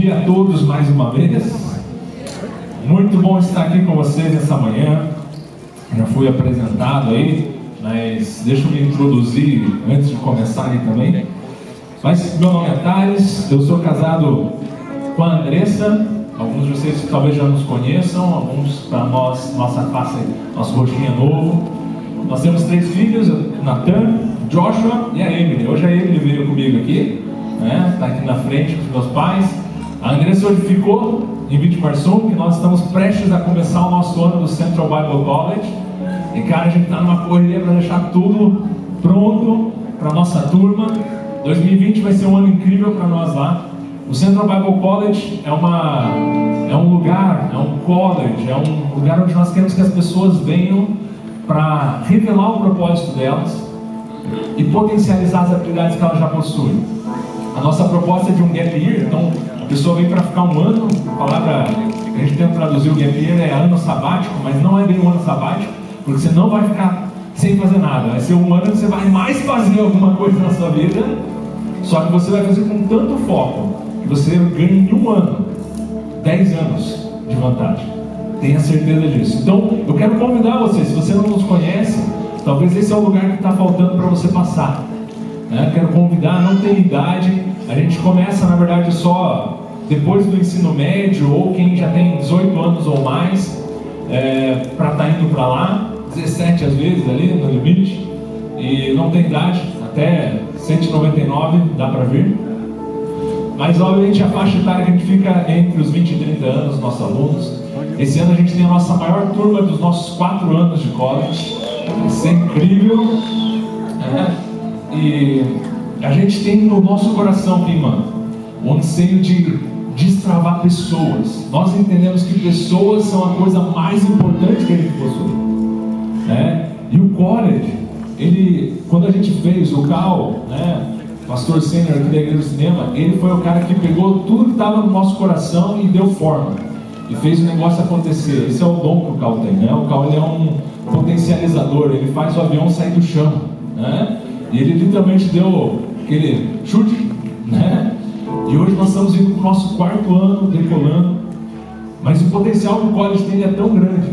dia a todos mais uma vez. Muito bom estar aqui com vocês nessa manhã. Já fui apresentado aí, mas deixa eu me introduzir antes de começar aí também. Mas meu nome é Thales, eu sou casado com a Andressa. Alguns de vocês talvez já nos conheçam, alguns para nós, nossa face, nosso rostinho é novo. Nós temos 3 filhos, Nathan, Joshua e a Emily. Hoje a Emily veio comigo aqui, né? Está aqui na frente com os meus pais. A Andressa hoje ficou em Vitimarsum, que nós estamos prestes a começar o nosso ano do Central Bible College. E cara, a gente está numa correria para deixar tudo pronto para a nossa turma. 2020 vai ser um ano incrível para nós lá. O Central Bible College é um lugar, é um college, é um lugar onde nós queremos que as pessoas venham para revelar o propósito delas e potencializar as habilidades que elas já possuem. A nossa proposta é de um gap year, então a pessoa vem para ficar um ano. A palavra que a gente tenta traduzir o gap year é ano sabático, mas não é bem um ano sabático, porque você não vai ficar sem fazer nada. Vai ser um ano que você vai mais fazer alguma coisa na sua vida, só que você vai fazer com tanto foco que você ganha em um ano 10 anos de vantagem. Tenha certeza disso. Então eu quero convidar você, se você não nos conhece, talvez esse é o lugar que está faltando para você passar, né? Quero convidar, não tem idade. A gente começa na verdade só depois do ensino médio, ou quem já tem 18 anos ou mais, para estar indo para lá, 17 às vezes ali no limite, e não tem idade, até 199 dá para vir. Mas obviamente a faixa etária que a gente fica entre os 20 e 30 anos, nossos alunos. Esse ano a gente tem a nossa maior turma dos nossos 4 anos de college. Isso é incrível. E a gente tem no nosso coração, Pima, o anseio de destravar pessoas. Nós entendemos que pessoas são a coisa mais importante que a gente possui. E o college, quando a gente fez o Cal, pastor sênior aqui da Igreja do Cinema, ele foi o cara que pegou tudo que estava no nosso coração e deu forma, e fez o negócio acontecer. Esse é o dom que o Cal tem, né? O Cal, ele é um potencializador, ele faz o avião sair do chão, né? E ele literalmente deu aquele chute, né? E hoje nós estamos indo para o nosso 4º ano, decolando. Mas o potencial que o college tem é tão grande.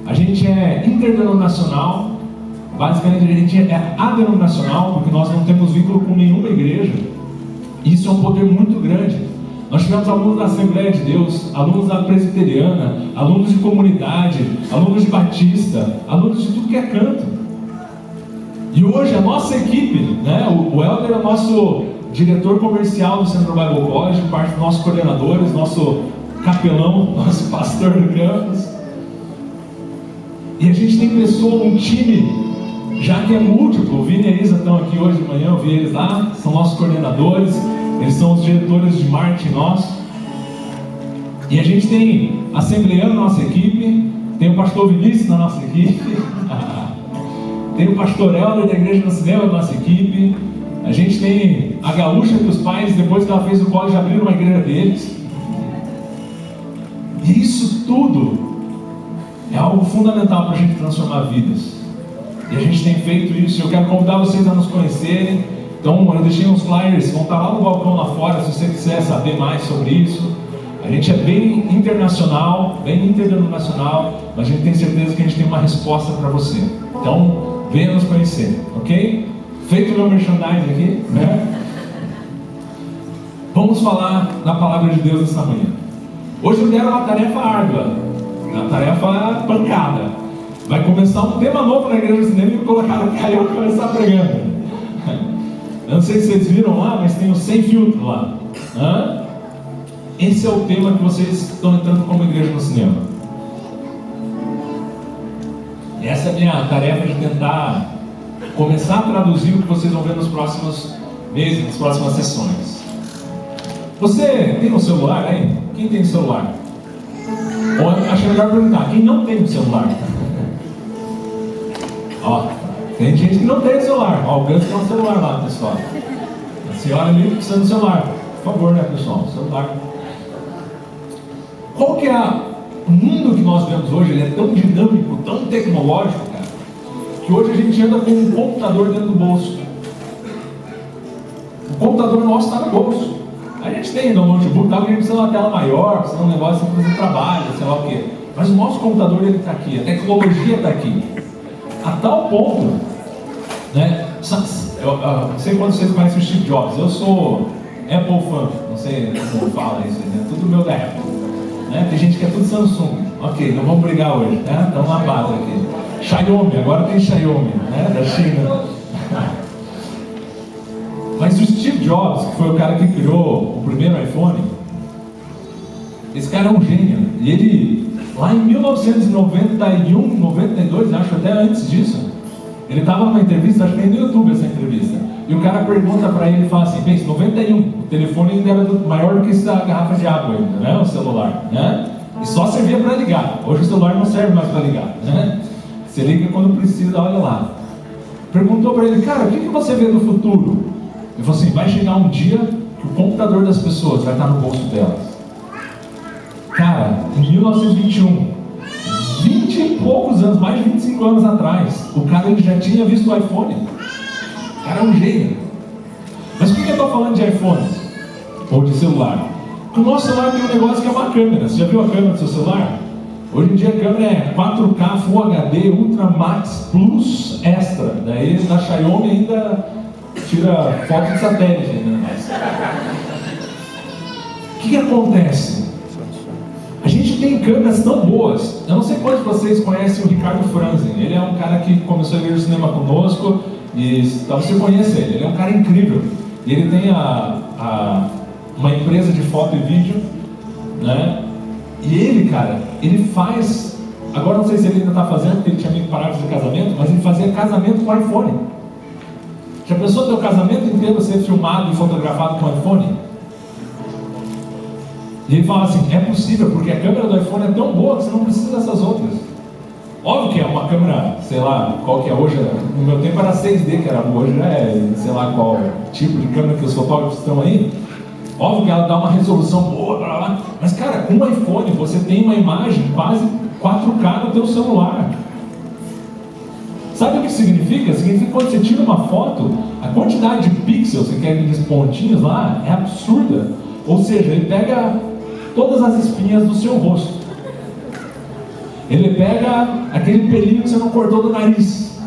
A gente é interdenominacional. Basicamente a gente é adenominacional, porque nós não temos vínculo com nenhuma igreja. Isso é um poder muito grande. Nós tivemos alunos da Assembleia de Deus, alunos da Presbiteriana, alunos de comunidade, alunos de Batista, alunos de tudo que é canto. E hoje a nossa equipe, né, o Helder é o nosso diretor comercial do Central Bible College, parte dos nossos coordenadores, nosso capelão, nosso pastor do campus. E a gente tem pessoa, um time já que é múltiplo. O Vini e a Isa estão aqui hoje de manhã, eu vi eles lá, são nossos coordenadores, eles são os diretores de marketing nossos. E a gente tem assembleano na nossa equipe, tem o pastor Vinícius na nossa equipe, tem o pastor Helder da Igreja do Cinema na nossa equipe, a gente tem a gaúcha que os pais, depois que ela fez o college, abriram uma igreja deles. E isso tudo é algo fundamental para a gente transformar vidas. E a gente tem feito isso. Eu quero convidar vocês a nos conhecerem. Então eu deixei uns flyers, vão estar lá no balcão lá fora, se você quiser saber mais sobre isso. A gente é bem internacional, bem interdenominacional, mas a gente tem certeza que a gente tem uma resposta para você. Então venha nos conhecer, ok? Feito o meu merchandising aqui, né? Vamos falar da palavra de Deus essa manhã. Hoje eu deram uma tarefa árdua, uma tarefa pancada. Vai começar um tema novo na Igreja do Cinema e me colocaram aqui, aí eu vou começar pregando. Eu não sei se vocês viram lá, mas tem o Sem Filtro lá. Esse é o tema que vocês estão entrando como Igreja no Cinema. Essa é a minha tarefa de tentar começar a traduzir o que vocês vão ver nos próximos meses, nas próximas sessões. Você tem um celular aí? Quem tem celular? Ou acho melhor perguntar, quem não tem um celular? Ó, tem gente que não tem celular. Ó, o Gus tem um celular lá, pessoal. A senhora ali precisa do celular. Por favor, né, pessoal? Celular. Qual que é o mundo que nós vemos hoje? Ele é tão dinâmico, tão tecnológico, cara, que hoje a gente anda com um computador dentro do bolso. O computador nosso está no bolso. A gente tem no notebook, tal, que a gente precisa de uma tela maior, precisa de um negócio para fazer trabalho, sei lá o quê. Mas o nosso computador, ele está aqui, a tecnologia está aqui. A tal ponto, né? Não sei quando vocês conhecem o Steve Jobs, eu sou Apple fan, não sei como fala isso, né? Tudo meu da Apple. Né? Tem gente que é tudo Samsung. Ok, não vamos brigar hoje, né? Estamos na base aqui. Xiaomi, agora tem Xiaomi, né? Da China. Mas o Steve Jobs, que foi o cara que criou o primeiro iPhone, esse cara é um gênio. E ele, lá em 1991, 92, acho até antes disso, ele estava numa entrevista, acho que tem no YouTube essa entrevista, e o cara pergunta para ele, fala assim, pensa, 91, o telefone ainda era maior do que essa garrafa de água ainda, né, o celular, né, e só servia para ligar. Hoje o celular não serve mais para ligar, né, você liga quando precisa, olha lá. Perguntou para ele, cara, o que você vê no futuro? Ele falou assim, vai chegar um dia que o computador das pessoas vai estar no bolso delas. Cara, em 1921, 20 e poucos anos, mais de 25 anos atrás, o cara ele já tinha visto o iPhone. O cara é um gênio. Mas por que eu estou falando de iPhone? Ou de celular? Porque o nosso celular tem um negócio que é uma câmera. Você já viu a câmera do seu celular? Hoje em dia a câmera é 4K, Full HD, Ultra Max Plus Extra. Daí na Xiaomi ainda tira foto de satélite. Né? O que acontece? A gente tem câmeras tão boas. Eu não sei quantos de vocês conhecem o Ricardo Franzen. Ele é um cara que começou a ver o cinema conosco. E então você conhece ele. Ele é um cara incrível. E ele tem uma empresa de foto e vídeo, né? E ele, cara, ele faz... Agora não sei se ele ainda está fazendo, porque ele tinha meio que parado de fazer casamento, mas ele fazia casamento com iPhone. Já pensou ter o casamento inteiro ser filmado e fotografado com iPhone? E ele fala assim, é possível, porque a câmera do iPhone é tão boa que você não precisa dessas outras. Óbvio que é uma câmera, sei lá, qual que é hoje, no meu tempo era 6D, que era hoje, né, sei lá qual tipo de câmera que os fotógrafos estão aí. Óbvio que ela dá uma resolução boa, blá, blá, mas cara, com um iPhone você tem uma imagem quase 4K no teu celular. Sabe o que significa? Significa que quando você tira uma foto, a quantidade de pixels, que é aqueles pontinhos lá, é absurda. Ou seja, ele pega todas as espinhas do seu rosto. Ele pega aquele pelinho que você não cortou do nariz.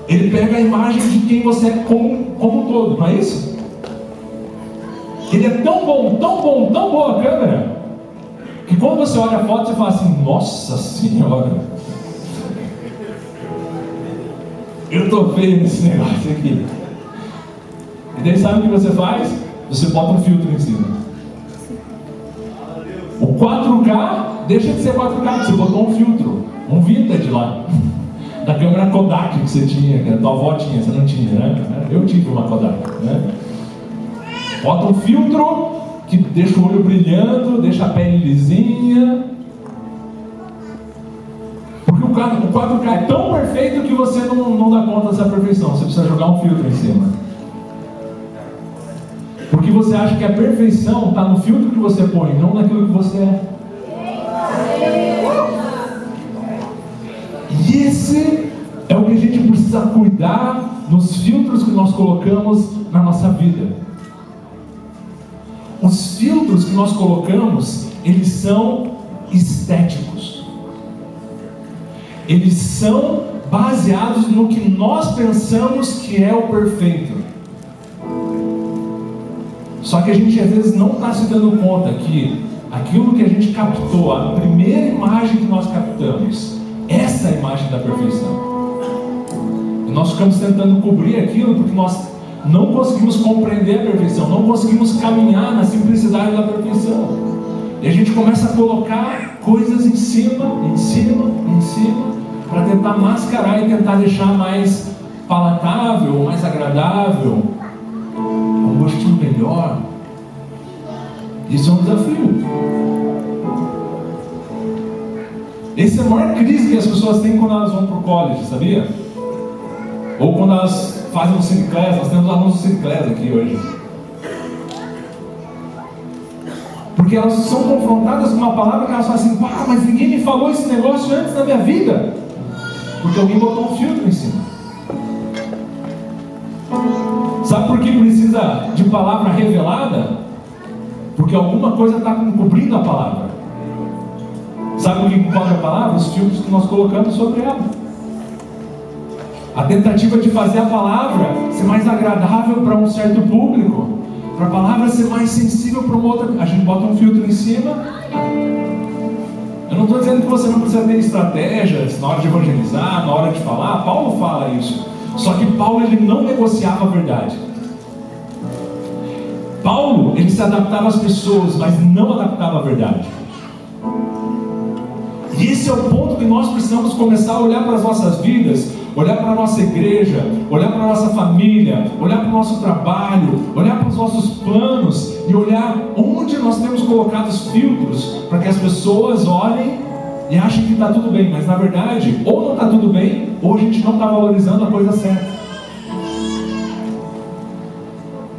Ele pega a imagem de quem você é como um todo, não é isso? Ele é tão bom, tão bom, tão boa a câmera, que quando você olha a foto, você fala assim, nossa senhora, eu tô feio nesse negócio aqui. E daí sabe o que você faz? Você bota um filtro em cima. O 4K deixa de ser 4K, você botou um filtro, um vintage lá, da câmera Kodak que você tinha, que a tua avó tinha, você não tinha, né? Eu tive uma Kodak, né? Bota um filtro que deixa o olho brilhando, deixa a pele lisinha. Porque o 4K é tão perfeito que você não dá conta dessa perfeição. Você precisa jogar um filtro em cima. Porque você acha que a perfeição está no filtro que você põe, não naquilo que você é. E esse é o que a gente precisa cuidar nos filtros que nós colocamos na nossa vida. Os filtros que nós colocamos, eles são estéticos. Eles são baseados no que nós pensamos que é o perfeito. Só que a gente às vezes não está se dando conta que aquilo que a gente captou, a primeira imagem que nós captamos, essa é a imagem da perfeição. E nós ficamos tentando cobrir aquilo porque nós não conseguimos compreender a perfeição, não conseguimos caminhar na simplicidade da perfeição. E a gente começa a colocar coisas em cima, para tentar mascarar e tentar deixar mais palatável, mais agradável, um gostinho melhor. Isso é um desafio. Essa é a maior crise que as pessoas têm quando elas vão para o college, sabia? Ou quando elas fazem um Cinclass. Nós temos alunos do Cinclass aqui hoje. Porque elas são confrontadas com uma palavra que elas falam assim, pá, mas ninguém me falou esse negócio antes na minha vida. Porque alguém botou um filtro em cima. Sabe por que precisa de de palavra revelada, porque alguma coisa está cobrindo a palavra. Sabe o que encobre a palavra? Os filtros que nós colocamos sobre ela. A tentativa de fazer a palavra ser mais agradável para um certo público, para a palavra ser mais sensível para uma outra. A gente bota um filtro em cima. Eu não estou dizendo que você não precisa ter estratégias na hora de evangelizar, na hora de falar. Paulo fala isso. Só que Paulo, ele não negociava a verdade. Paulo, ele se adaptava às pessoas, mas não adaptava a verdade. E esse é o ponto que nós precisamos começar a olhar para as nossas vidas, olhar para a nossa igreja, olhar para a nossa família, olhar para o nosso trabalho, olhar para os nossos planos e olhar onde nós temos colocado os filtros para que as pessoas olhem e achem que está tudo bem, mas na verdade, ou não está tudo bem, ou a gente não está valorizando a coisa certa.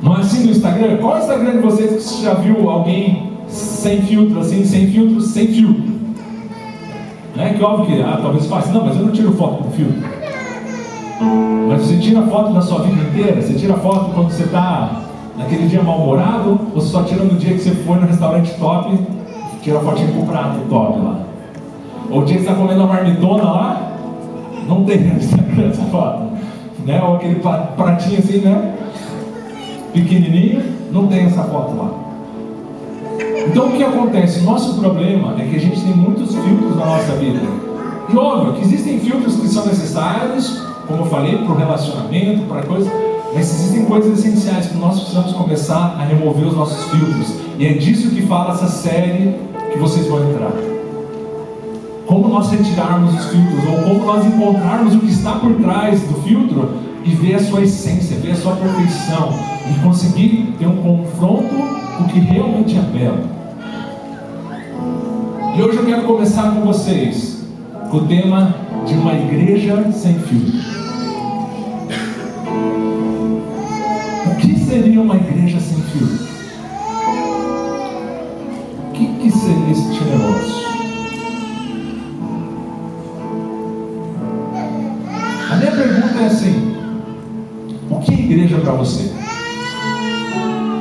Não é assim no Instagram? Qual é o Instagram de vocês que você já viu alguém sem filtro, assim, sem filtro, sem filtro? Né? Que óbvio que, talvez faça, não, mas eu não tiro foto com filtro. Mas você tira foto da sua vida inteira? Você tira foto quando você está naquele dia mal-humorado? Ou você só tira no dia que você foi no restaurante top, tira a fotinha com o prato top lá? Ou o dia que você está comendo uma marmitona lá, não tem essa foto, né? Ou aquele pratinho assim, né? Pequenininho, não tem essa foto lá. Então o que acontece? Nosso problema é que a gente tem muitos filtros na nossa vida. E óbvio que existem filtros que são necessários, como eu falei, para o relacionamento, para coisas, mas existem coisas essenciais que nós precisamos começar a remover os nossos filtros. E é disso que fala essa série que vocês vão entrar. Como nós retirarmos os filtros, ou como nós encontrarmos o que está por trás do filtro e ver a sua essência, ver a sua perfeição, e conseguir ter um confronto com o que realmente é belo. E hoje eu quero começar com vocês com o tema de uma igreja sem filtro. O que seria uma igreja sem filtro? O que seria este negócio? A minha pergunta é assim: o que é igreja para você?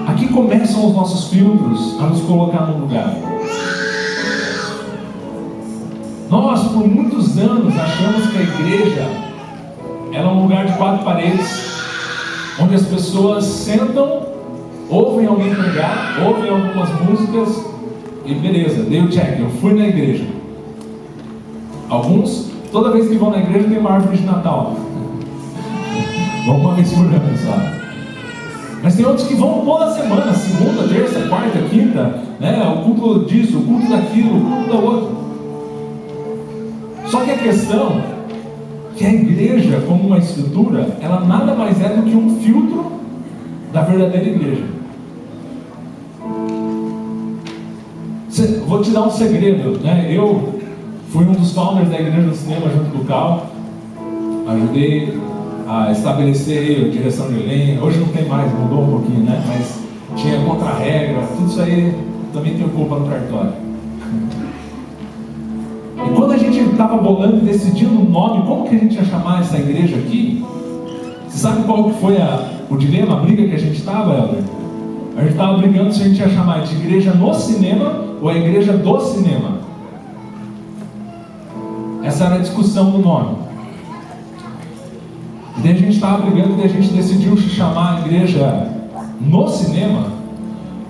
Aqui começam os nossos filtros a nos colocar no lugar. Nós, por muitos anos, achamos que a igreja era um lugar de 4 paredes, onde as pessoas sentam, ouvem alguém pregar, ouvem algumas músicas e beleza, dei o check, eu fui na igreja. Alguns, toda vez que vão na igreja, tem uma árvore de Natal. Vão uma vez por ano só. Mas tem outros que vão toda semana, segunda, terça, quarta, quinta, né? O culto disso, o culto daquilo, o culto da outra. Só que a questão é que a igreja, como uma estrutura, ela nada mais é do que um filtro da verdadeira igreja. Vou te dar um segredo, né? Eu fui um dos founders da Igreja do Cinema junto com o Cal. Ajudei a estabelecer a direção de elenco. Hoje não tem mais, mudou um pouquinho, né? Mas tinha contra-regra, tudo isso aí também tenho culpa no cartório. E quando a gente estava bolando e decidindo o nome, como que a gente ia chamar essa igreja aqui? Você sabe qual que foi o dilema, a briga que a gente estava, Helder? A gente estava brigando se a gente ia chamar de igreja no cinema ou a igreja do cinema. Essa era a discussão do nome. E daí a gente estava brigando e a gente decidiu chamar a igreja no cinema,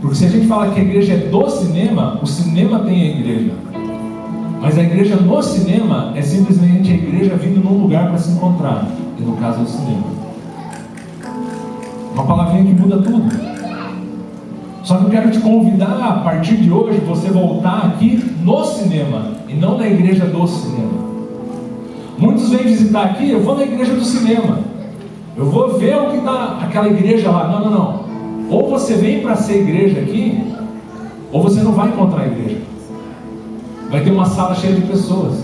porque se a gente fala que a igreja é do cinema, o cinema tem a igreja. Mas a igreja no cinema é simplesmente a igreja vindo num lugar para se encontrar. E no caso é o cinema. Uma palavrinha que muda tudo. Só que eu quero te convidar a partir de hoje você voltar aqui no cinema e não na igreja do cinema. Muitos vêm visitar aqui, eu vou na igreja do cinema. Eu vou ver o que está aquela igreja lá. Não. Ou você vem para ser igreja aqui, ou você não vai encontrar a igreja. Vai ter uma sala cheia de pessoas.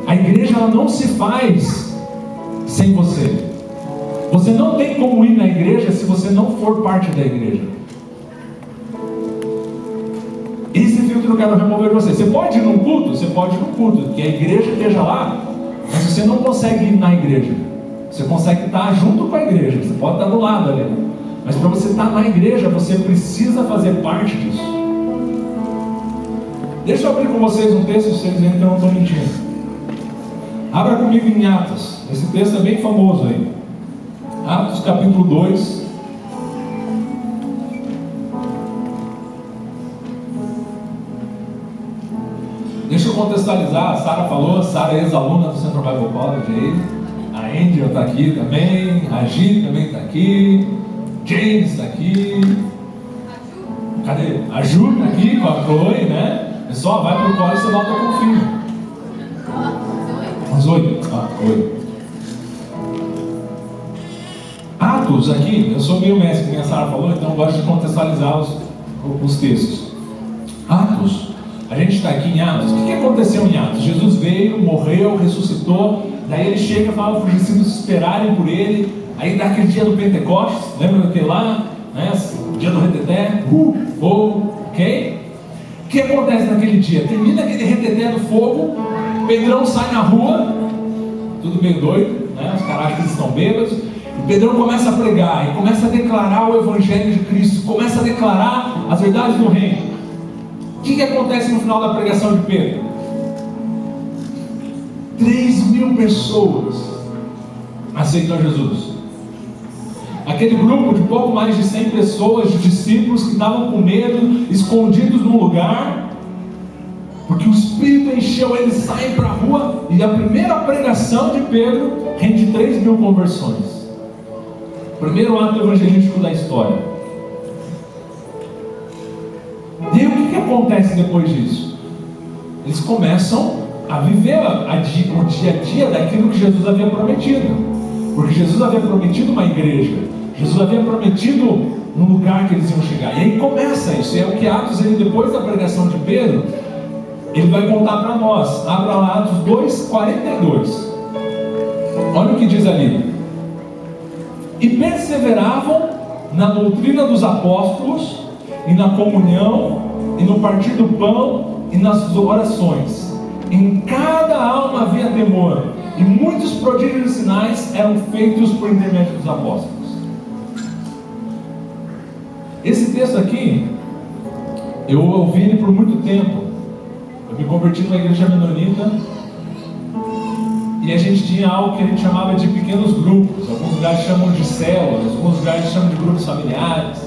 A igreja ela não se faz sem você. Você não tem como ir na igreja se você não for parte da igreja. Esse filtro eu quero remover de você. Você pode ir num culto? Você pode ir num culto, que a igreja esteja lá, mas você não consegue ir na igreja. Você consegue estar junto com a igreja, você pode estar do lado ali, mas para você estar na igreja, você precisa fazer parte disso. Deixa eu abrir com vocês um texto, vocês veem que eu não estou mentindo. Abra comigo em Atos, esse texto é bem famoso aí. Atos capítulo 2. Deixa eu contextualizar, a Sara falou, a Sara é ex-aluna do Central Bible College aí. A Angel está aqui também, a Gi também está aqui, James está aqui. Cadê? A Ju está aqui com a Chloe, né? Pessoal, vai pro college e você volta com o filho. Às 8. Ah, 8. Atos aqui, eu sou meio mestre, como a Sara falou, então eu gosto de contextualizar os textos. Atos, a gente está aqui em Atos. O que aconteceu em Atos? Jesus veio, morreu, ressuscitou, daí ele chega e fala para os discípulos esperarem por ele, aí dá aquele dia do Pentecostes, lembra daquele lá? Né? Dia do reteté, ok? O que acontece naquele dia? Termina aquele reteté do fogo, Pedrão sai na rua, tudo meio doido, né? Os caras acham que eles estão bêbados, e Pedrão começa a pregar, e começa a declarar o Evangelho de Cristo, começa a declarar as verdades do reino. O que acontece no final da pregação de Pedro? 3.000 pessoas aceitam Jesus. Aquele grupo de pouco mais de 100 pessoas, de discípulos que estavam com medo, escondidos num lugar, porque o Espírito encheu eles, saem para a rua, e a primeira pregação de Pedro rende 3.000 conversões. Primeiro ato evangelístico da história. E o que acontece depois disso? Eles começam a viver o dia a dia daquilo que Jesus havia prometido. Porque Jesus havia prometido uma igreja, Jesus havia prometido um lugar que eles iam chegar. E aí começa isso, é o que Atos, ele, depois da pregação de Pedro, ele vai contar para nós. Abra lá Atos 2:42. Olha o que diz ali. E perseveravam na doutrina dos apóstolos, e na comunhão, e no partir do pão, e nas orações. Em cada alma havia temor, e muitos prodígios e sinais eram feitos por intermédio dos apóstolos. Esse texto aqui, eu ouvi ele por muito tempo. Eu me converti numa igreja menonita, e a gente tinha algo que a gente chamava de pequenos grupos. Alguns lugares chamam de células, alguns lugares chamam de grupos familiares.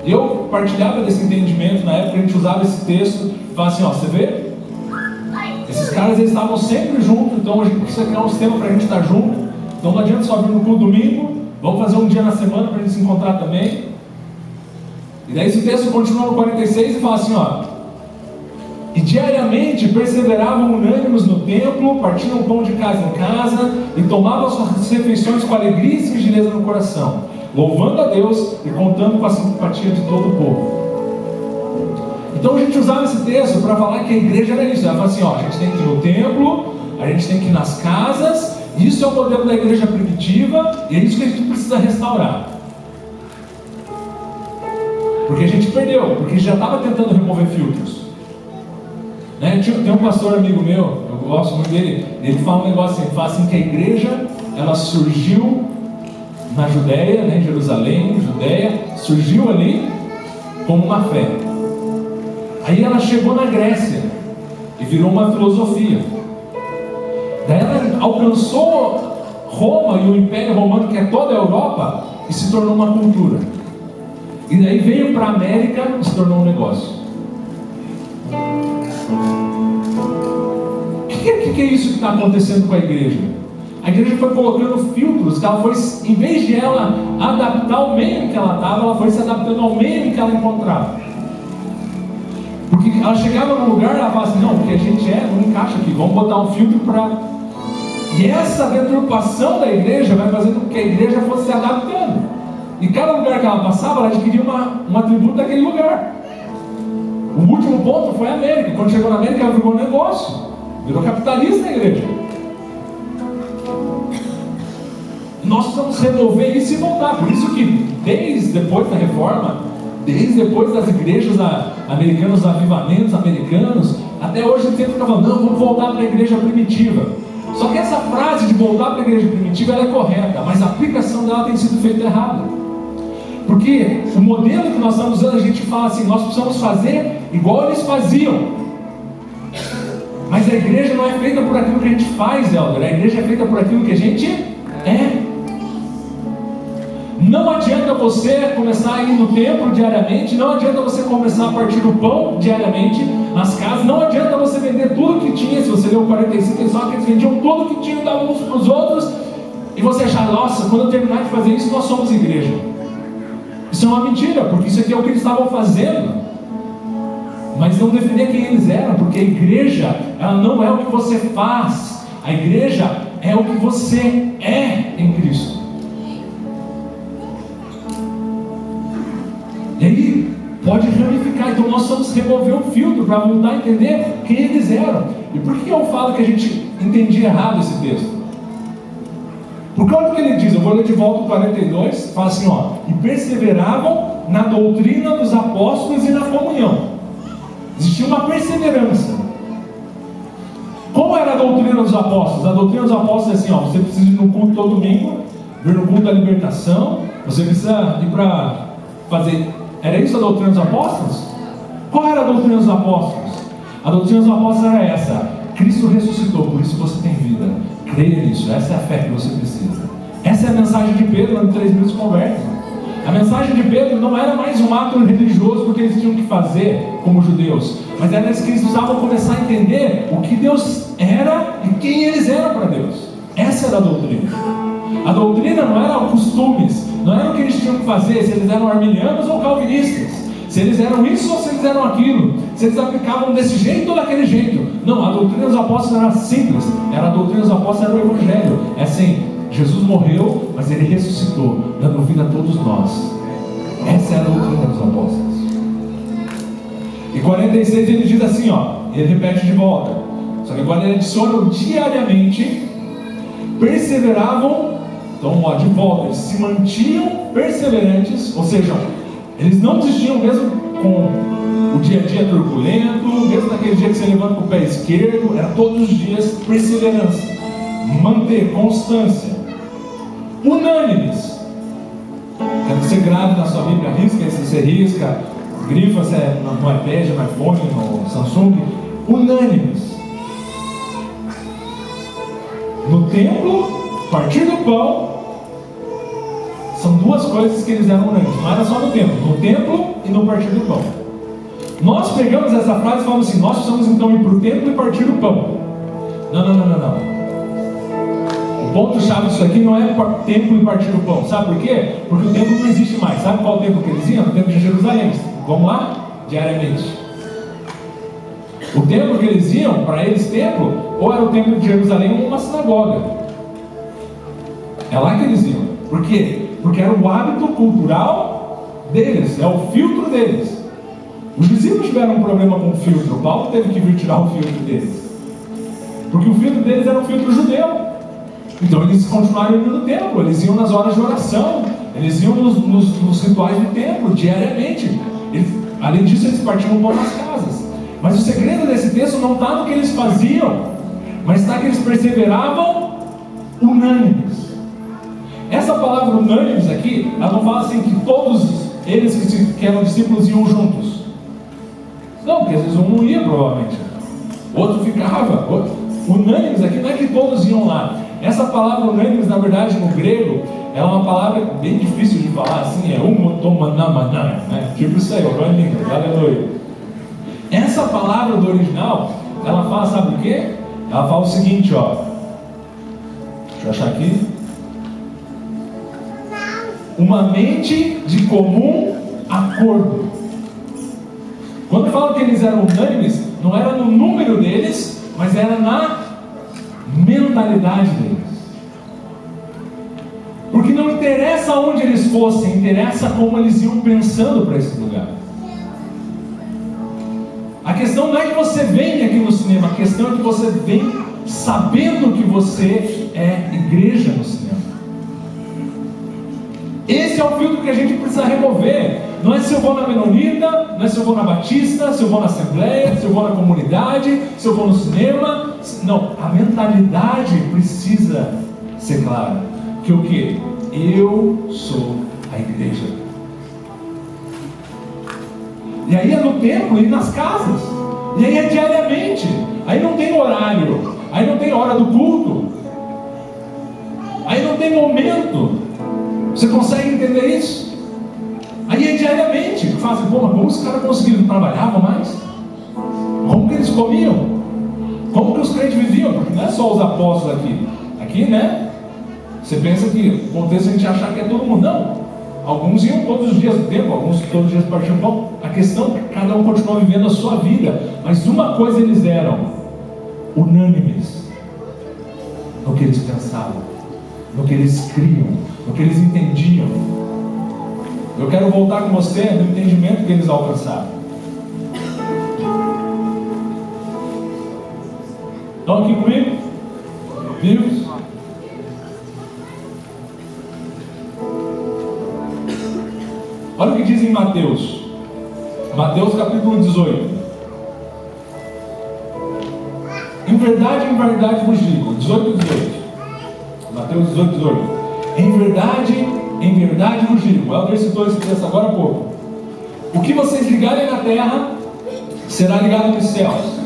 Eu partilhava desse entendimento na época, a gente usava esse texto e falava assim, ó, você vê? Esses caras, eles estavam sempre juntos, então a gente precisa criar um sistema para a gente estar junto. Então não adianta só vir no culto domingo, vamos fazer um dia na semana para a gente se encontrar também. E daí esse texto continua no 46 e fala assim, ó, e diariamente perseveravam unânimes no templo, partiam o pão de casa em casa, e tomavam suas refeições com alegria e singeleza no coração, louvando a Deus e contando com a simpatia de todo o povo. Então a gente usava esse texto para falar que a igreja era isso. Ela fala assim, ó, a gente tem que ir no templo, a gente tem que ir nas casas, isso é o modelo da igreja primitiva, e é isso que a gente precisa restaurar. Porque a gente perdeu, porque a gente já estava tentando remover filtros. Né? Tem um pastor amigo meu, eu gosto muito dele, ele fala um negócio assim, ele fala assim que a igreja, ela surgiu na Judéia, né, em Jerusalém, Judéia, surgiu ali como uma fé. Aí ela chegou na Grécia e virou uma filosofia. Daí ela alcançou Roma e o Império Romano, que é toda a Europa, e se tornou uma cultura. E daí veio para a América e se tornou um negócio. O que é isso que está acontecendo com a igreja? A igreja foi colocando filtros, que ela foi, em vez de ela adaptar o meio em que ela estava, ela foi se adaptando ao meio em que ela encontrava. Porque ela chegava num lugar, ela falava assim, não, o que a gente não encaixa aqui, vamos botar um filtro para... E essa deturpação da igreja vai fazendo com que a igreja fosse se adaptando. E cada lugar que ela passava, ela adquiria um atributo daquele lugar. O último ponto foi a América. Quando chegou na América, ela virou um negócio. Virou capitalista a igreja. Nós precisamos remover isso e voltar. Por isso que, desde depois da reforma, desde depois das igrejas americanas, dos avivamentos americanos, até hoje a gente sempre fica falando, não, vamos voltar para a igreja primitiva. Só que essa frase de voltar para a igreja primitiva ela é correta, mas a aplicação dela tem sido feita errada. Porque o modelo que nós estamos usando, a gente fala assim, nós precisamos fazer igual eles faziam. Mas a igreja não é feita por aquilo que a gente faz, Helder. A igreja é feita por aquilo que a gente é. Não adianta você começar a ir no templo diariamente, não adianta você começar a partir do pão diariamente nas casas, não adianta você vender tudo que tinha. Se você leu 45, eles falam que eles vendiam tudo que tinham, davam uns para os outros, e você achar, nossa, quando eu terminar de fazer isso, nós somos igreja. Isso é uma mentira, porque isso aqui é o que eles estavam fazendo, mas não definia quem eles eram, porque a igreja, ela não é o que você faz, a igreja é o que você é em Cristo. E aí, pode ramificar. Então nós vamos remover o filtro para voltar a entender quem eles eram. E por que eu falo que a gente entendia errado esse texto? Porque olha o que ele diz, eu vou ler de volta o 42, fala assim, ó, e perseveravam na doutrina dos apóstolos e na comunhão. Existia uma perseverança. Qual era a doutrina dos apóstolos? A doutrina dos apóstolos é assim, ó, você precisa ir no culto todo domingo, vir no culto da libertação, você precisa ir para fazer... Era isso a doutrina dos apóstolos? Qual era a doutrina dos apóstolos? A doutrina dos apóstolos era essa: Cristo ressuscitou, por isso você tem vida. Creia nisso, essa é a fé que você precisa. Essa é a mensagem de Pedro no 3 minutos conversa. A mensagem de Pedro não era mais um ato religioso porque eles tinham que fazer como judeus, mas era que eles precisavam começar a entender o que Deus era e quem eles eram para Deus. Essa era a doutrina. A doutrina não era costumes, não era o que eles tinham que fazer, se eles eram arminianos ou calvinistas, se eles eram isso ou se eles eram aquilo, se eles aplicavam desse jeito ou daquele jeito. Não, a doutrina dos apóstolos era simples, a doutrina dos apóstolos era o evangelho. É assim, Jesus morreu, mas ele ressuscitou, dando vida a todos nós. Essa é a doutrina dos apóstolos. E 46 ele diz assim, ó, ele repete de volta, só que agora ele adiciona diariamente, perseveravam. Então, ó, de volta, eles se mantinham perseverantes, ou seja, eles não desistiam mesmo com o dia a dia turbulento, mesmo naquele dia que você levanta com o pé esquerdo, era todos os dias perseverança, manter constância, unânimes. Quero que você grave na sua Bíblia, risca, se você risca, grifa se é no iPad, no iPhone, no Samsung, unânimes. No templo, partir do pão, são duas coisas que eles eram unânimes, não era só no templo e no partir do pão. Nós pegamos essa frase e falamos assim, nós precisamos então ir para o templo e partir do pão. Não. O ponto-chave disso aqui não é templo e partir do pão, sabe por quê? Porque o templo não existe mais. Sabe qual o templo que eles iam? O templo de Jerusalém. Vamos lá? Diariamente. O templo que eles iam, para eles templo, ou era o templo de Jerusalém ou uma sinagoga. É lá que eles iam. Por quê? Porque era o hábito cultural deles, é o filtro deles. Os discípulos tiveram um problema com o filtro. Paulo teve que vir tirar o filtro deles, porque o filtro deles era um filtro judeu. Então eles continuaram indo no templo, eles iam nas horas de oração, eles iam nos rituais do templo diariamente. Além disso, eles partiam pão nas casas. Mas o segredo desse texto não está no que eles faziam, mas está que eles perseveravam unânimes. Essa palavra unânimes aqui, ela não fala assim que todos eles que eram discípulos iam juntos. Não, porque às vezes um não ia provavelmente, outro ficava. Unânimes aqui não é que todos iam lá. Essa palavra unânimes, na verdade, no grego, é uma palavra bem difícil de falar, assim, é umotomanamanã, né? Tipo isso aí, ó, em língua, aleluia. Essa palavra do original, ela fala, sabe o quê? Ela fala o seguinte, ó. Deixa eu achar aqui. Uma mente de comum acordo. Quando fala que eles eram unânimes, não era no número deles, mas era na mentalidade deles. Porque não interessa onde eles fossem, interessa como eles iam pensando para esse lugar. A questão não é que você venha aqui no cinema, a questão é que você vem sabendo que você é igreja no cinema. Esse é o filtro que a gente precisa remover. não é se eu vou na Menonita, não é se eu vou na Batista, se eu vou na Assembleia, se eu vou na comunidade, se eu vou no cinema. Não, a mentalidade precisa ser clara. Que o quê? Eu sou a igreja. E aí é no templo e nas casas. E aí é diariamente. Aí não tem horário. Aí não tem hora do culto. Aí não tem momento. Você consegue entender isso? Aí é diariamente. Fazem, pô, mas como os caras conseguiram? Trabalhavam mais? Como que eles comiam? Como que os crentes viviam? Porque não é só os apóstolos aqui. Aqui, né? Você pensa que acontece a gente achar que é todo mundo. Não. Alguns iam todos os dias do tempo, alguns todos os dias partiam pão. A questão é que cada um continua vivendo a sua vida. Mas uma coisa eles eram: unânimes no que eles pensavam, no que eles criam, no que eles entendiam. Eu quero voltar com você no entendimento que eles alcançaram. Estão aqui comigo? Vivos? Olha o que diz em Mateus. Mateus capítulo 18. Em verdade vos digo. 18. Mateus 18. Em verdade vos digo. O Helder citou esse texto agora há pouco. O que vocês ligarem na terra, será ligado nos céus.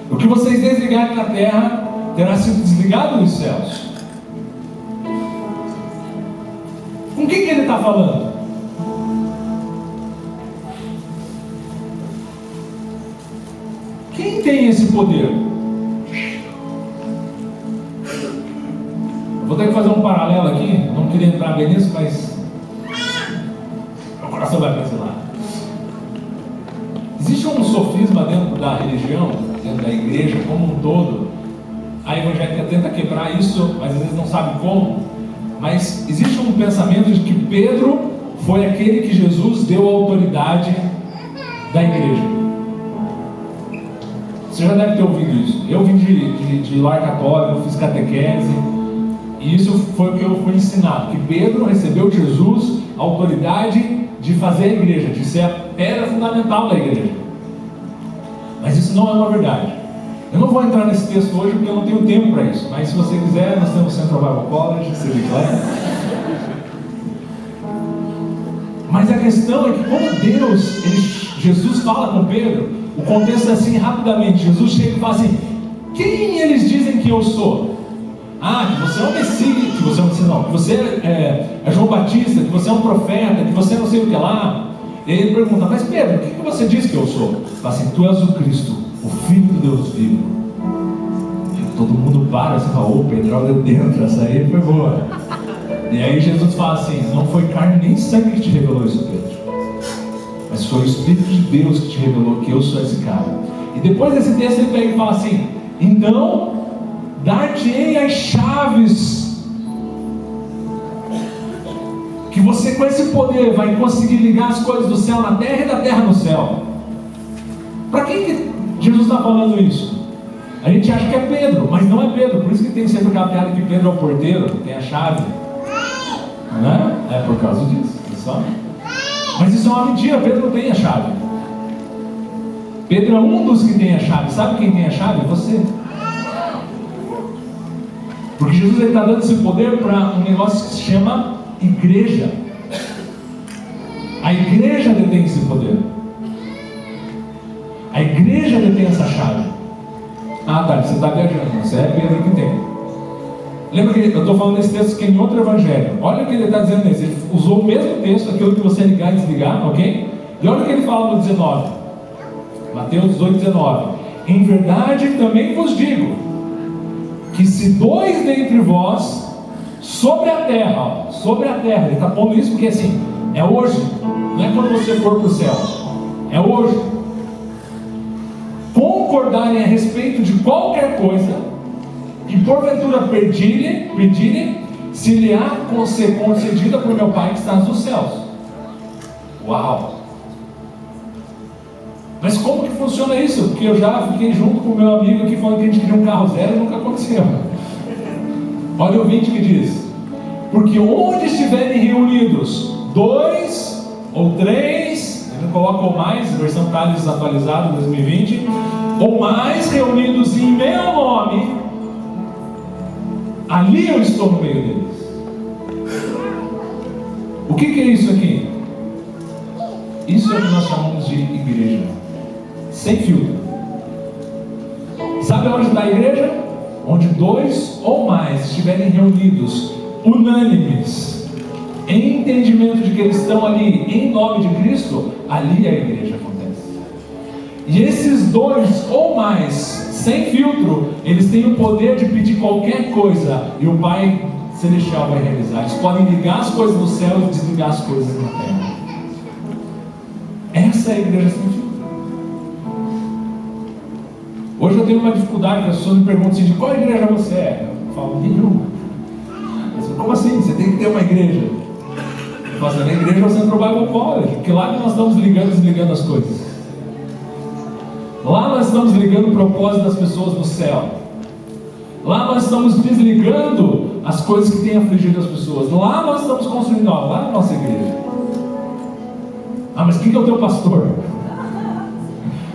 O que vocês desligarem na terra, terá sido desligado nos céus. Com quem que ele está falando? Quem tem esse poder? Vou ter que fazer um paralelo aqui. Não queria entrar bem nisso, mas meu coração vai para esse lado. Existe um sofisma dentro da religião, dentro da igreja como um todo. A evangélica tenta quebrar isso, mas às vezes não sabe como. Mas existe um pensamento de que Pedro foi aquele que Jesus deu a autoridade da igreja. Você já deve ter ouvido isso. Eu vim de lar católico, fiz catequese, e isso foi o que eu fui ensinado, que Pedro recebeu de Jesus a autoridade de fazer a igreja, de ser a pedra fundamental da igreja. Mas isso não é uma verdade. Eu não vou entrar nesse texto hoje porque eu não tenho tempo para isso, mas se você quiser, nós temos o Central Bible College, que você declara. Mas a questão é que como Jesus fala com Pedro, o contexto é assim rapidamente. Jesus chega e fala assim: quem eles dizem que eu sou? Ah, que você é um Messias, que você é um Messias não, que você é João Batista, que você é um profeta, que você não sei o que lá. E ele pergunta: mas Pedro, o que você diz que eu sou? Ele fala assim: tu és o Cristo, o Filho de Deus vivo. E todo mundo para assim, fala: ô Pedro, olha dentro, essa aí foi boa. E aí Jesus fala assim: não foi carne nem sangue que te revelou isso, Pedro, mas foi o Espírito de Deus que te revelou que eu sou esse cara. E depois desse texto ele pega e fala assim: então dar-te-ei as chaves, que você com esse poder vai conseguir ligar as coisas do céu na terra e da terra no céu. Para quem que Jesus está falando isso? A gente acha que é Pedro, mas não é Pedro. Por isso que tem sempre aquela piada que Pedro é o porteiro, tem a chave, não é? É por causa disso, pessoal. Mas isso é uma mentira. Pedro não tem a chave. Pedro é um dos que tem a chave. Sabe quem tem a chave? Você. Porque Jesus está dando esse poder para um negócio que se chama igreja. A igreja detém esse poder. A igreja detém essa chave. Ah, tá, você está viajando. Você é Pedro que tem. Lembra que eu estou falando desse texto que é em outro evangelho. Olha o que ele está dizendo nesse. Ele usou o mesmo texto, aquilo que você ligar e desligar, ok? E olha o que ele fala no 19. Mateus 18, 19. Em verdade também vos digo, que se dois dentre vós, sobre a terra, ele está pondo isso porque assim, é hoje, não é quando você for para o céu, é hoje, concordarem a respeito de qualquer coisa, e porventura pedirem, se lhe há ser concedida por meu Pai que está nos céus. Uau! Mas como que funciona isso? Porque eu já fiquei junto com o meu amigo aqui falando que a gente queria um carro zero e nunca aconteceu. Olha o 20 que diz: porque onde estiverem reunidos 2 ou 3 coloca ou mais, versão Tales atualizada 2020, ou mais reunidos em meu nome, ali eu estou no meio deles. O que é isso aqui? Isso é o que nós chamamos de igreja, sem filtro. Sabe onde está a igreja? Onde 2 ou mais estiverem reunidos, unânimes, em entendimento de que eles estão ali em nome de Cristo, ali a igreja acontece. E esses 2 ou mais, sem filtro, eles têm o poder de pedir qualquer coisa e o Pai Celestial vai realizar. Eles podem ligar as coisas no céu e desligar as coisas na terra. Essa é a igreja sem filtro. Hoje eu tenho uma dificuldade, as pessoas me perguntam assim, de qual igreja você é? Eu falo, nenhuma. Como assim? Você tem que ter uma igreja. Eu falo, na igreja é o Central Bible College, porque lá que nós estamos ligando e desligando as coisas. Lá nós estamos ligando o propósito das pessoas no céu. Lá nós estamos desligando as coisas que têm afligido as pessoas. Lá nós estamos construindo, lá na nossa igreja. Ah, mas quem que é o teu pastor?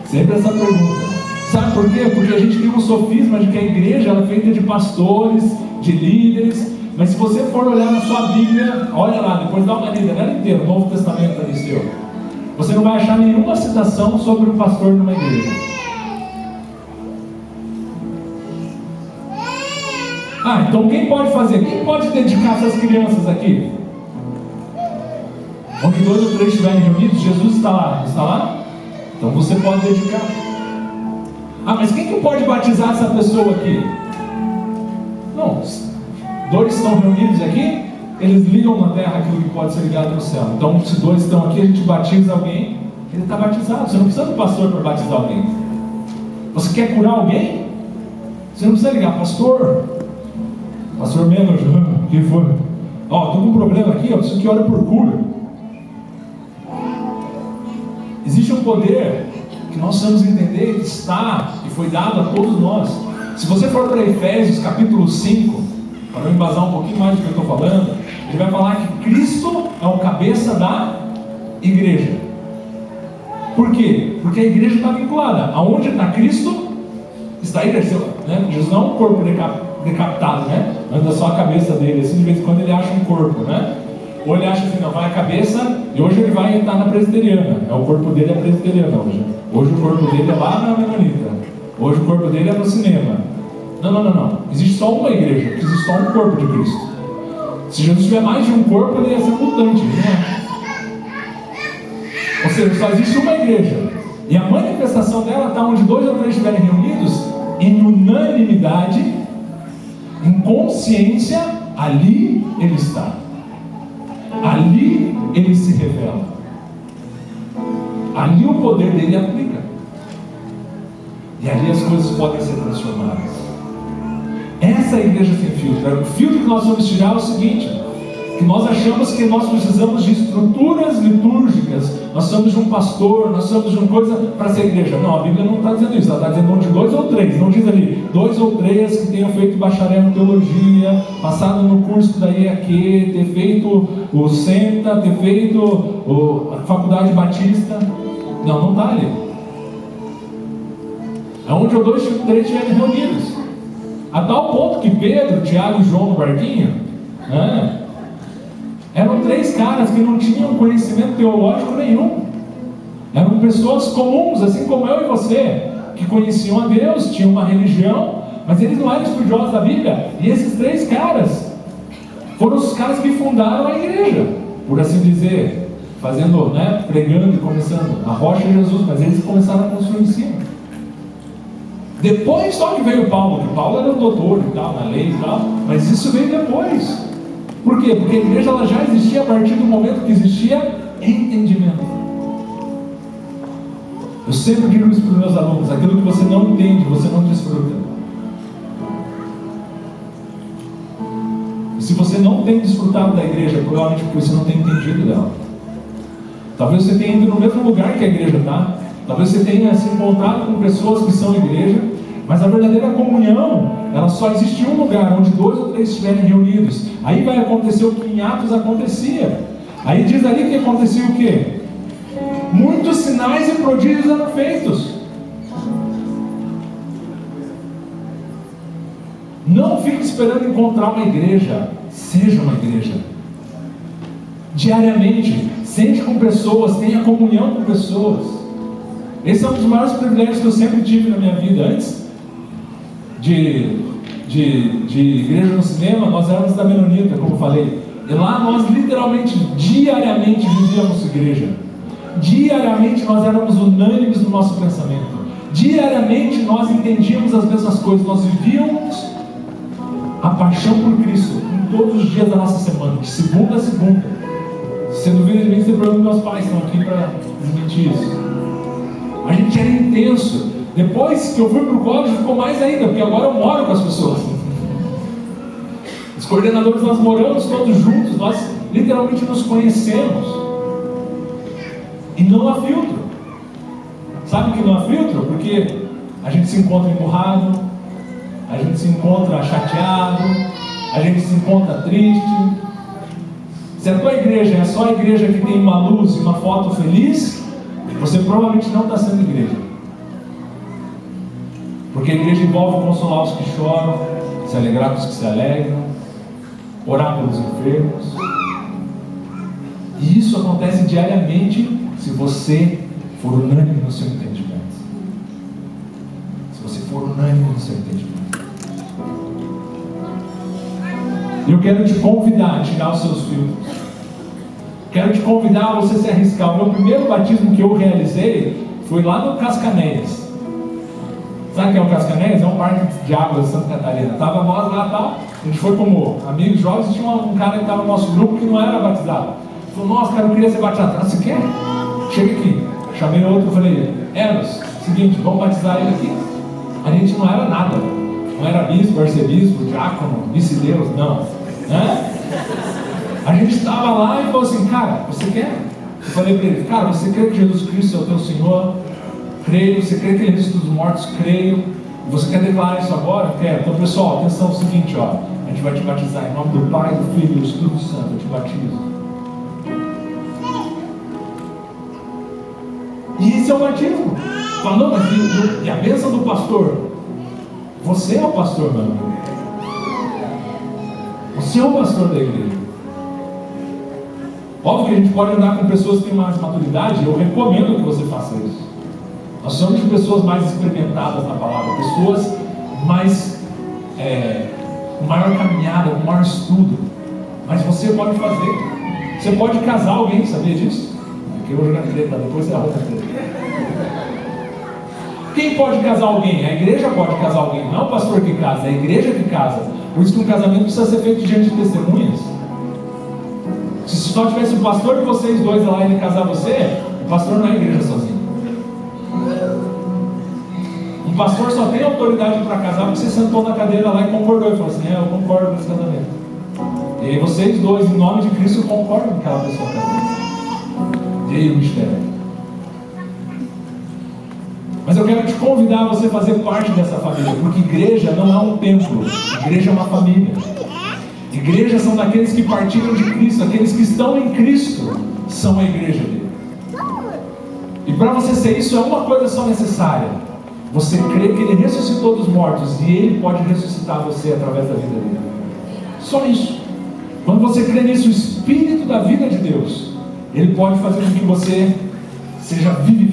Sempre essa pergunta. Sabe por quê? Porque a gente tem um sofisma de que a igreja ela é feita de pastores, de líderes. Mas se você for olhar na sua Bíblia, olha lá, depois dá uma lida, nela inteira, o Novo Testamento ali seu. Você não vai achar nenhuma citação sobre um pastor numa igreja. Ah, então quem pode fazer? Quem pode dedicar essas crianças aqui? Onde 2 ou 3 estiverem reunidos, Jesus está lá. Está lá? Então você pode dedicar. Ah, mas quem que pode batizar essa pessoa aqui? Não, 2 estão reunidos aqui, eles ligam na terra aquilo que pode ser ligado no céu. Então, se 2 estão aqui, a gente batiza alguém, ele está batizado. Você não precisa do pastor para batizar alguém. Você quer curar alguém? Você não precisa ligar, pastor menos, quem foi? Estou com um problema aqui, preciso que ore por cura. Existe um poder que nós precisamos entender que está e foi dado a todos nós. Se você for para Efésios capítulo 5, para eu embasar um pouquinho mais do que eu estou falando, ele vai falar que Cristo é o cabeça da igreja. Por quê? Porque a igreja está vinculada. Aonde está Cristo, está a igreja. Né? Jesus não é um corpo decapitado, né? Anda só a cabeça dele, assim de vez em quando ele acha um corpo, né? Ou ele acha assim, não, vai a cabeça, e hoje ele vai estar na presbiteriana. O corpo dele é presbiteriano hoje. Hoje o corpo dele é lá na Menonita. Hoje o corpo dele é no cinema. Não. Existe só uma igreja, existe só um corpo de Cristo. Se Jesus tiver mais de um corpo, ele ia ser mutante, né? Ou seja, só existe uma igreja. E a manifestação dela está onde 2 ou 3 estiverem reunidos, em unanimidade, em consciência, ali ele está. Ali ele se revela. Ali o poder dele aplica. E ali as coisas podem ser transformadas. Essa é a igreja sem filtro. O filtro que nós vamos tirar é o seguinte: que nós achamos que nós precisamos de estruturas litúrgicas, nós precisamos de um pastor, nós precisamos de uma coisa para ser igreja. Não, a Bíblia não está dizendo isso, ela está dizendo de 2 ou 3, não diz ali 2 ou 3 que tenham feito bacharel em teologia, passado no curso da IAQ, ter feito o SENTA, ter feito a Faculdade Batista. Não está ali. É onde os 2 ou 3 estiverem reunidos. A tal ponto que Pedro, Tiago e João no barquinho, eram 3 caras que não tinham conhecimento teológico nenhum. Eram pessoas comuns, assim como eu e você, que conheciam a Deus, tinham uma religião, mas eles não eram estudiosos da Bíblia. E esses 3 caras foram os caras que fundaram a igreja, por assim dizer, fazendo, pregando e começando. A rocha é Jesus, mas eles começaram a construir em cima. Depois só que veio Paulo, que Paulo era um doutor e tal, na lei e tal, mas isso veio depois. Por quê? Porque a igreja ela já existia a partir do momento que existia entendimento. Eu sempre digo isso para os meus alunos: aquilo que você não entende, você não desfruta. E se você não tem desfrutado da igreja, provavelmente porque você não tem entendido dela. Talvez você tenha ido no mesmo lugar que a igreja está. Talvez você tenha se encontrado com pessoas que são igreja, mas a verdadeira comunhão, ela só existe em um lugar, onde 2 ou 3 estiverem reunidos. Aí vai acontecer o que em Atos acontecia. Aí diz ali que acontecia o quê? Muitos muitos sinais e prodígios eram feitos. Não fique esperando encontrar uma igreja. Seja uma igreja. Diariamente, sente com pessoas, tenha comunhão com pessoas. Esse é um dos maiores privilégios que eu sempre tive na minha vida. Antes de igreja no cinema, nós éramos da Menonita, como eu falei. E lá nós literalmente, diariamente vivíamos igreja. Diariamente nós éramos unânimes no nosso pensamento. Diariamente nós entendíamos as mesmas coisas. Nós vivíamos a paixão por Cristo em todos os dias da nossa semana, de segunda a segunda. Se duvida de mim, você pergunta meus pais, estão aqui para desmentir isso. A gente era intenso. Depois que eu fui para o college, ficou mais ainda, porque agora eu moro com as pessoas. Os coordenadores, nós moramos todos juntos, nós literalmente nos conhecemos. E não há filtro. Sabe que não há filtro? Porque a gente se encontra emburrado, a gente se encontra chateado, a gente se encontra triste. Se a tua igreja é só a igreja que tem uma luz e uma foto feliz, você provavelmente não está sendo igreja. Porque a igreja envolve consolar os que choram, se alegrar com os que se alegram, orar pelos enfermos. E isso acontece diariamente se você for unânime no seu entendimento. Se você for unânime no seu entendimento. Eu quero te convidar a tirar os seus filtros. Quero te convidar a você se arriscar. O meu primeiro batismo que eu realizei foi lá no Cascanéis. Sabe o que é o Cascanéis? É um parque de águas de Santa Catarina. Estava nós lá, tal. A gente foi como amigos jovens e tinha um cara que estava no nosso grupo que não era batizado. Ele falou, nossa, cara, eu queria ser batizado. Ah, você quer? Chega aqui. Chamei outro e falei, Eros, seguinte, vamos batizar ele aqui. A gente não era nada. Não era bispo, arcebispo, diácono, vice-deus, não. A gente estava lá e falou assim, cara, você quer? Eu falei para ele, cara, você crê que Jesus Cristo é o teu Senhor? Creio. Você crê que ele ressuscitou dos mortos? Creio. Você quer declarar isso agora? Quero. Então, pessoal, atenção, é o seguinte, ó. A gente vai te batizar em nome do Pai, do Filho e do Espírito Santo. Eu te batizo. E esse é o batismo. Fala, não, mas e a bênção do pastor? Você é o pastor, meu amigo. Você é o pastor da igreja. Óbvio que a gente pode andar com pessoas que têm mais maturidade. Eu recomendo que você faça isso. Nós somos de pessoas mais experimentadas na palavra, pessoas mais com maior caminhada, com maior estudo. Mas você pode fazer. Você pode casar alguém, sabia disso? Aqui eu vou jogar treta, depois você arruma treta. Quem pode casar alguém? A igreja pode casar alguém, não é o pastor que casa, é a igreja que casa. Por isso que um casamento precisa ser feito diante de testemunhas. Se só tivesse o pastor de vocês dois lá e ele casar você, o pastor não é a igreja sozinho. Um pastor só tem autoridade para casar porque você sentou na cadeira lá e concordou e falou assim, eu concordo com esse casamento. E aí vocês dois, em nome de Cristo, concordam com aquela pessoa casada. E aí o mistério. Mas eu quero te convidar a você fazer parte dessa família, porque igreja não é um templo, igreja é uma família. Igrejas são daqueles que partilham de Cristo, aqueles que estão em Cristo são a igreja dele. E para você ser isso, é uma coisa só necessária: você crê que ele ressuscitou dos mortos e ele pode ressuscitar você através da vida dele. Só isso. Quando você crê nisso, o Espírito da vida de Deus, ele pode fazer com que você seja vivificado